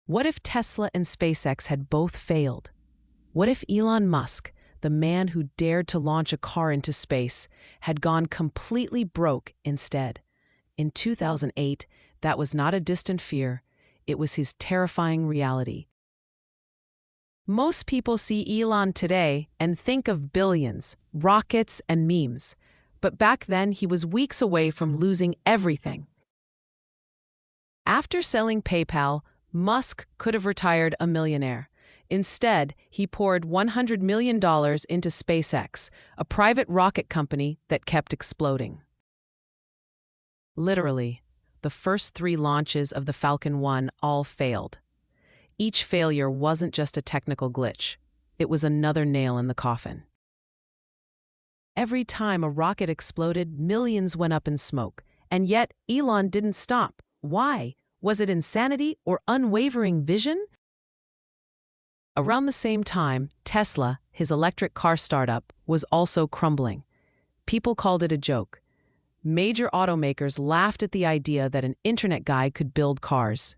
What if Tesla and SpaceX had both failed? What if Elon Musk, the man who dared to launch a car into space, had gone completely broke instead? In 2008, that was not a distant fear, it was his terrifying reality. Most people see Elon today and think of billions, rockets, and memes. But back then, he was weeks away from losing everything. After selling PayPal, Musk could have retired a millionaire. Instead, he poured $100 million into SpaceX, a private rocket company that kept exploding. Literally, the first 3 launches of the Falcon 1 all failed. Each failure wasn't just a technical glitch. It was another nail in the coffin. Every time a rocket exploded, millions went up in smoke. And yet, Elon didn't stop. Why? Was it insanity or unwavering vision? Around the same time, Tesla, his electric car startup, was also crumbling. People called it a joke. Major automakers laughed at the idea that an internet guy could build cars.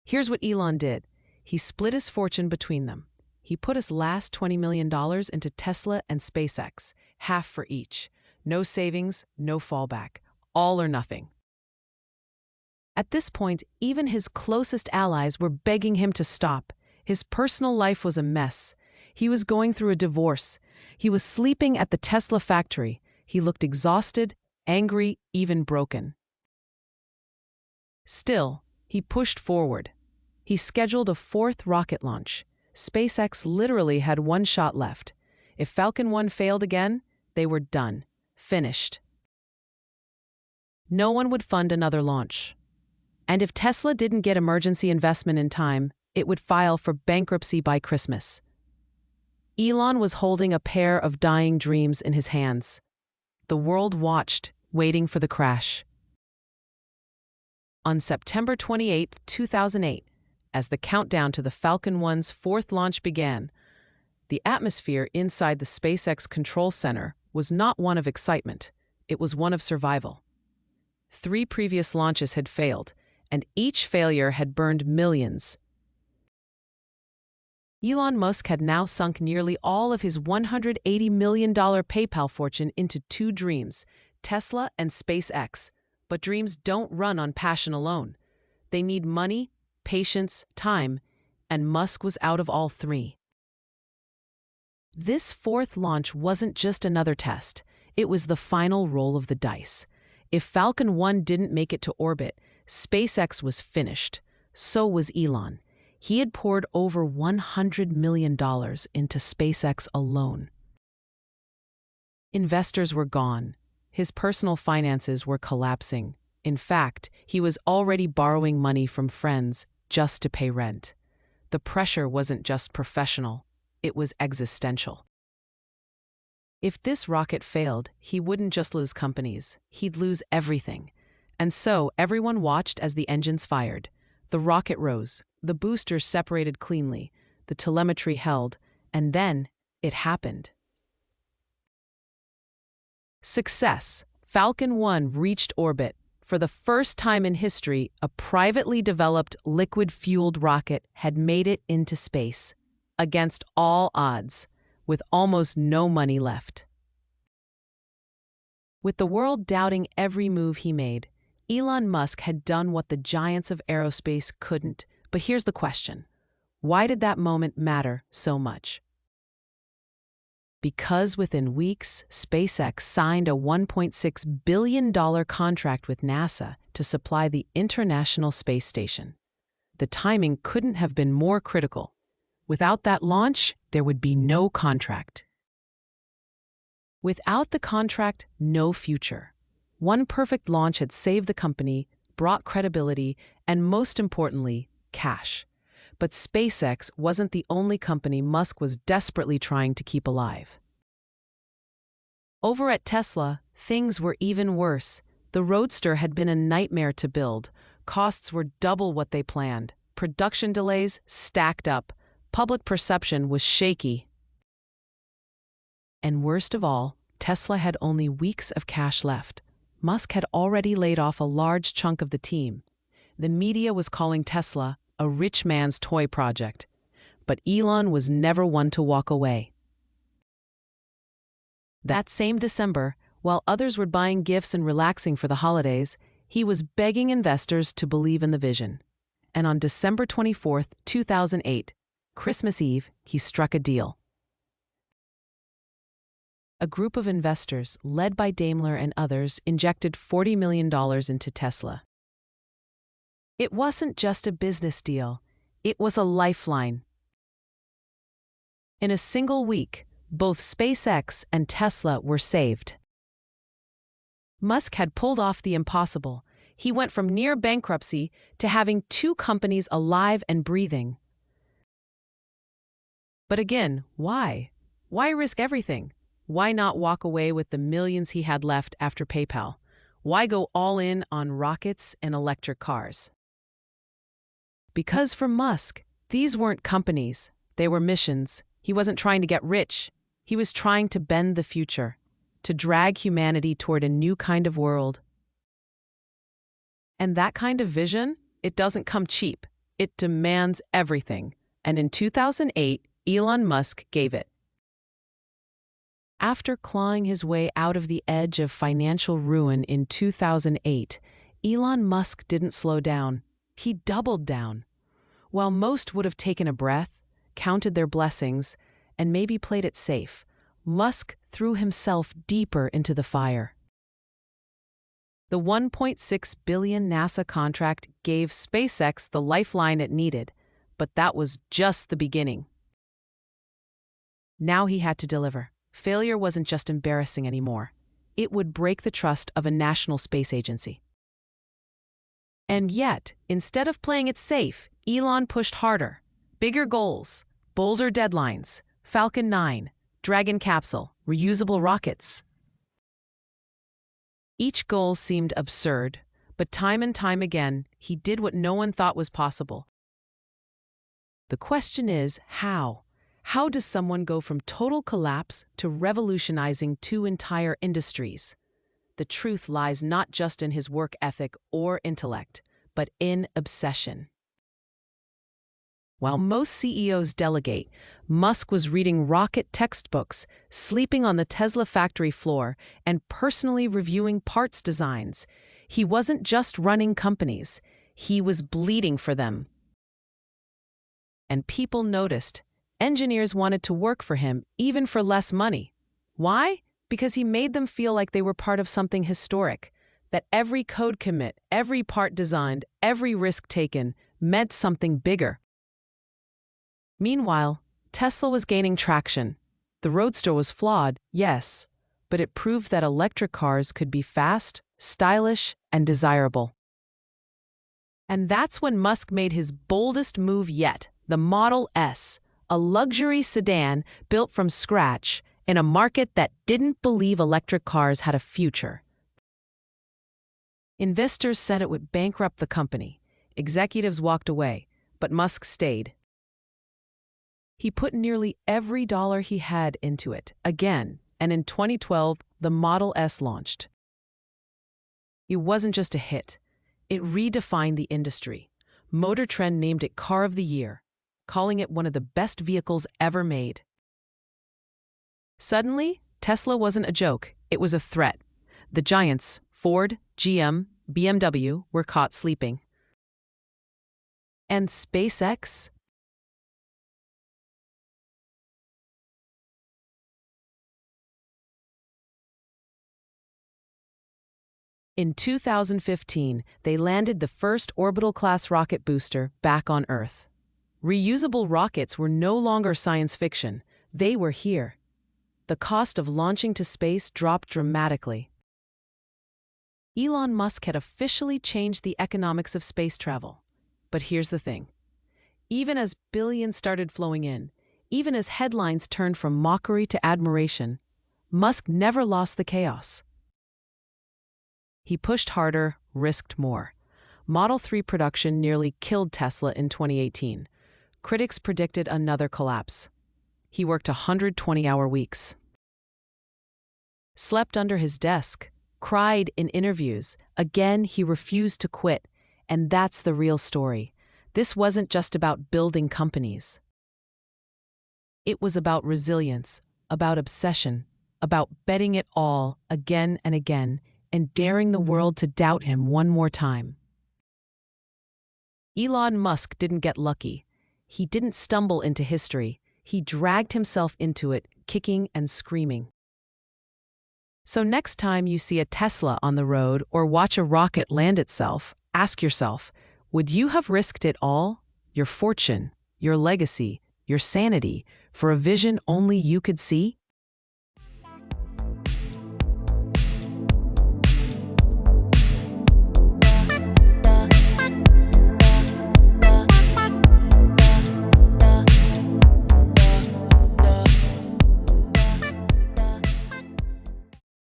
Here's what Elon did. He split his fortune between them. He put his last $20 million into Tesla and SpaceX, half for each. No savings, no fallback. All or nothing. At this point, even his closest allies were begging him to stop. His personal life was a mess. He was going through a divorce. He was sleeping at the Tesla factory. He looked exhausted, angry, even broken. Still, he pushed forward. He scheduled a 4th rocket launch. SpaceX literally had 1 shot left. If Falcon 1 failed again, they were done. Finished. No one would fund another launch. And if Tesla didn't get emergency investment in time, it would file for bankruptcy by Christmas. Elon was holding a pair of dying dreams in his hands. The world watched, waiting for the crash. On September 28, 2008, as the countdown to the Falcon 1's 4th launch began, the atmosphere inside the SpaceX Control Center was not one of excitement, it was one of survival. 3 previous launches had failed, and each failure had burned millions. Elon Musk had now sunk nearly all of his $180 million PayPal fortune into 2 dreams, Tesla and SpaceX. But dreams don't run on passion alone. They need money, patience, time, and Musk was out of all 3. This 4th launch wasn't just another test. It was the final roll of the dice. If Falcon 1 didn't make it to orbit, SpaceX was finished. So was Elon. He had poured over $100 million into SpaceX alone. Investors were gone. His personal finances were collapsing. In fact, he was already borrowing money from friends just to pay rent. The pressure wasn't just professional, it was existential. If this rocket failed, he wouldn't just lose companies, he'd lose everything. And so everyone watched as the engines fired. The rocket rose, the boosters separated cleanly, the telemetry held, and then it happened. Success. Falcon 1 reached orbit. For the first time in history, a privately developed liquid-fueled rocket had made it into space, against all odds, with almost no money left. With the world doubting every move he made, Elon Musk had done what the giants of aerospace couldn't. But here's the question. Why did that moment matter so much? Because within weeks, SpaceX signed a $1.6 billion contract with NASA to supply the International Space Station. The timing couldn't have been more critical. Without that launch, there would be no contract. Without the contract, no future. One perfect launch had saved the company, brought credibility, and most importantly, cash. But SpaceX wasn't the only company Musk was desperately trying to keep alive. Over at Tesla, things were even worse. The Roadster had been a nightmare to build. Costs were double what they planned. Production delays stacked up. Public perception was shaky. And worst of all, Tesla had only weeks of cash left. Musk had already laid off a large chunk of the team. The media was calling Tesla a rich man's toy project. But Elon was never one to walk away. That same December, while others were buying gifts and relaxing for the holidays, he was begging investors to believe in the vision. And on December 24, 2008, Christmas Eve, he struck a deal. A group of investors, led by Daimler and others, injected $40 million into Tesla. It wasn't just a business deal, it was a lifeline. In a single week, both SpaceX and Tesla were saved. Musk had pulled off the impossible. He went from near bankruptcy to having two companies alive and breathing. But again, why? Why risk everything? Why not walk away with the millions he had left after PayPal? Why go all in on rockets and electric cars? Because for Musk, these weren't companies, they were missions. He wasn't trying to get rich. He was trying to bend the future, to drag humanity toward a new kind of world. And that kind of vision, it doesn't come cheap. It demands everything. And in 2008, Elon Musk gave it. After clawing his way out of the edge of financial ruin in 2008, Elon Musk didn't slow down. He doubled down. While most would have taken a breath, counted their blessings, and maybe played it safe, Musk threw himself deeper into the fire. The $1.6 billion NASA contract gave SpaceX the lifeline it needed, but that was just the beginning. Now he had to deliver. Failure wasn't just embarrassing anymore. It would break the trust of a national space agency. And yet, instead of playing it safe, Elon pushed harder. Bigger goals, bolder deadlines, Falcon 9, Dragon capsule, reusable rockets. Each goal seemed absurd, but time and time again, he did what no one thought was possible. The question is, how? How does someone go from total collapse to revolutionizing two entire industries? The truth lies not just in his work ethic or intellect, but in obsession. While most CEOs delegate, Musk was reading rocket textbooks, sleeping on the Tesla factory floor, and personally reviewing parts designs. He wasn't just running companies, he was bleeding for them. And people noticed. Engineers wanted to work for him, even for less money. Why? Because he made them feel like they were part of something historic, that every code commit, every part designed, every risk taken meant something bigger. Meanwhile, Tesla was gaining traction. The Roadster was flawed, yes, but it proved that electric cars could be fast, stylish, and desirable. And that's when Musk made his boldest move yet, the Model S, a luxury sedan built from scratch in a market that didn't believe electric cars had a future. Investors said it would bankrupt the company. Executives walked away, but Musk stayed. He put nearly every dollar he had into it, again, and in 2012, the Model S launched. It wasn't just a hit. It redefined the industry. Motor Trend named it Car of the Year, calling it one of the best vehicles ever made. Suddenly, Tesla wasn't a joke, it was a threat. The giants, Ford, GM, BMW, were caught sleeping. And SpaceX? In 2015, they landed the first orbital-class rocket booster back on Earth. Reusable rockets were no longer science fiction. They were here. The cost of launching to space dropped dramatically. Elon Musk had officially changed the economics of space travel. But here's the thing. Even as billions started flowing in, even as headlines turned from mockery to admiration, Musk never lost the chaos. He pushed harder, risked more. Model 3 production nearly killed Tesla in 2018. Critics predicted another collapse. He worked 120-hour weeks. Slept under his desk, cried in interviews. Again, he refused to quit. And that's the real story. This wasn't just about building companies. It was about resilience, about obsession, about betting it all again and again, and daring the world to doubt him one more time. Elon Musk didn't get lucky. He didn't stumble into history. He dragged himself into it, kicking and screaming. So next time you see a Tesla on the road or watch a rocket land itself, ask yourself, would you have risked it all? Your fortune, your legacy, your sanity, for a vision only you could see?